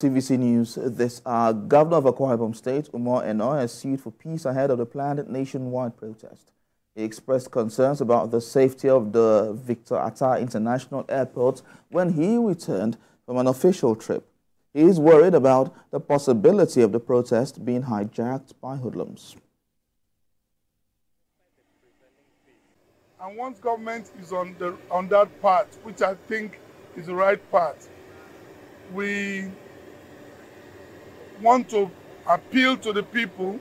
TVC News this hour. Governor of Akwa Ibom State, Umo Eno, has sued for peace ahead of the planned nationwide protest. He expressed concerns about the safety of the Victor Attah International Airport when he returned from an official trip. He is worried about the possibility of the protest being hijacked by hoodlums. And once government is on that path, which I think is the right path, we want to appeal to the people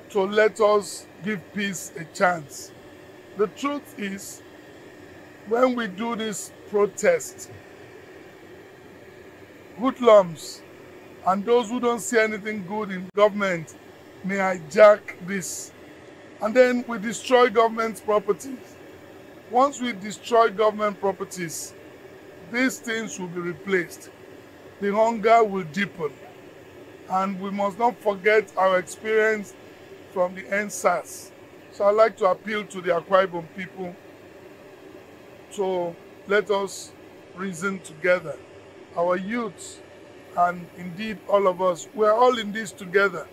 to let us give peace a chance. The truth is, when we do this protest, hoodlums and those who don't see anything good in government may hijack this. And then we destroy government properties. Once we destroy government properties, these things will be replaced. The hunger will deepen. And we must not forget our experience from the NSAS. So I'd like to appeal to the Akwa Ibom people to let us reason together. Our youths and indeed all of us, we're all in this together.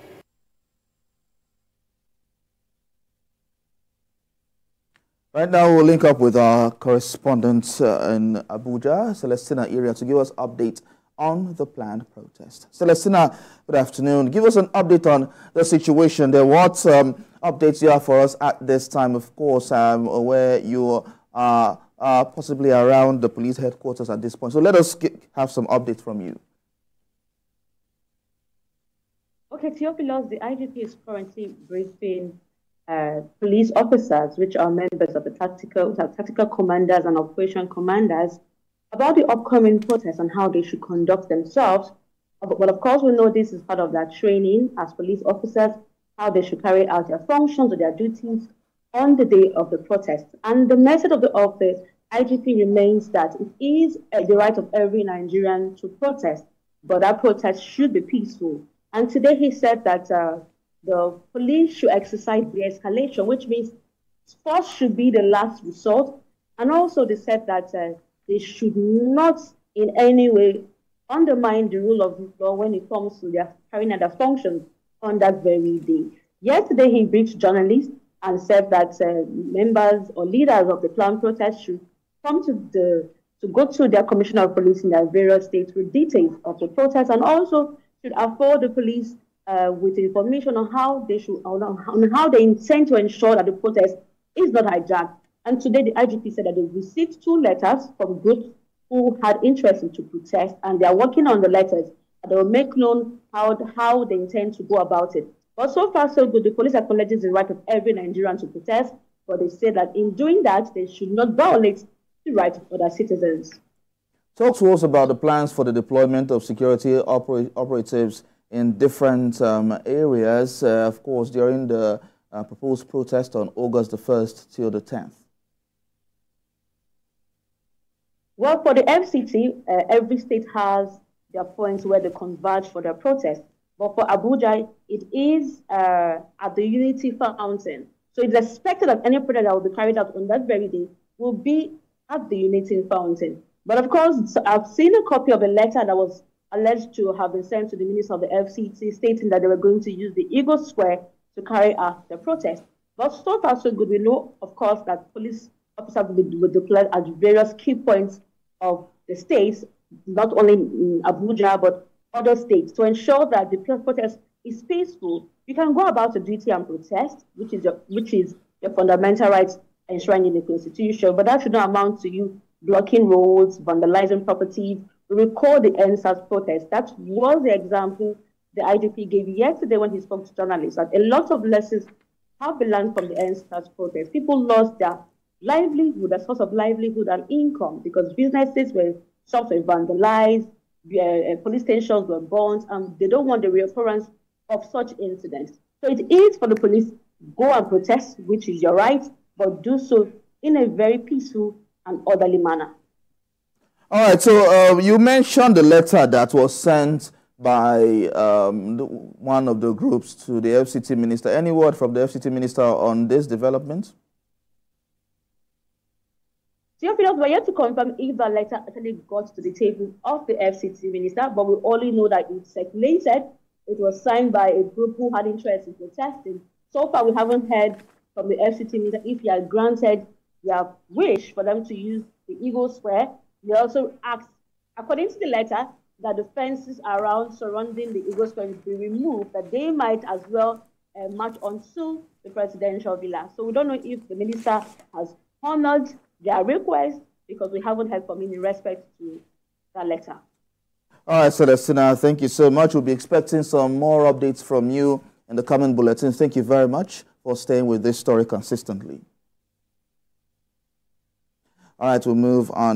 Right now, we'll link up with our correspondent in Abuja, Celestina area, to give us update on the planned protest. Celestina, good afternoon. Give us an update on the situation there. What updates you have for us at this time, of course, where you are possibly around the police headquarters at this point. So let us have some updates from you. Okay, Theophilus, the IGP is currently briefing police officers, which are members of the tactical commanders and operation commanders, about the upcoming protest and how they should conduct themselves. But of course, we know this is part of their training as police officers, how they should carry out their functions or their duties on the day of the protest. And the message of the IGP remains that it is the right of every Nigerian to protest, but that protest should be peaceful. And today he said that the police should exercise de-escalation, which means force should be the last resort. And also they said that they should not in any way undermine the rule of law when it comes to their carrying out their functions on that very day. Yesterday, he briefed journalists and said that members or leaders of the planned protest should come to go to their commissioner of police in their various states with details of the protest, and also should afford the police with information on how they should, on how they intend to ensure that the protest is not hijacked. And today, the IGP said that they've received 2 letters from groups who had interest in to protest, and they are working on the letters. And they will make known how they intend to go about it. But so far, so good. The police acknowledges the right of every Nigerian to protest, but they say that in doing that, they should not violate the right of other citizens. Talk to us about the plans for the deployment of security operatives in different areas, of course, during the proposed protest on August the 1st till the 10th. Well, for the FCT, every state has their points where they converge for their protest. But for Abuja, it is at the Unity Fountain. So it's expected that any protest that will be carried out on that very day will be at the Unity Fountain. But of course, I've seen a copy of a letter that was alleged to have been sent to the minister of the FCT, stating that they were going to use the Eagle Square to carry out the protest. But so far, so good. We know, of course, that police officers will deploy at various key points of the states, not only in Abuja, but other states, to ensure that the protest is peaceful. You can go about a duty and protest, which is your fundamental rights enshrined in the Constitution, but that should not amount to you blocking roads, vandalizing properties. We recall the NSAS protest. That was the example the IGP gave yesterday when he spoke to journalists, that a lot of lessons have been learned from the NSAS protest. People lost their livelihood, a source of livelihood and income, because businesses were, shops were vandalized, police stations were burnt, and they don't want the reoccurrence of such incidents. So it is for the police to go and protest, which is your right, but do so in a very peaceful and orderly manner. All right, so you mentioned the letter that was sent by one of the groups to the FCT minister. Any word from the FCT minister on this development? Theophilus, we're yet to confirm if that letter actually got to the table of the FCT minister, but we only know that it circulated. It was signed by a group who had interest in protesting. So far, we haven't heard from the FCT minister if he had granted their wish for them to use the Eagle Square. We also asked, according to the letter, that the fences surrounding the Eagle Square be removed, that they might as well march onto the presidential villa. So we don't know if the minister has honored their request because we haven't heard from him in respect to that letter. All right, Celestina, thank you so much. We'll be expecting some more updates from you in the coming bulletin. Thank you very much for staying with this story consistently. All right, we'll move on.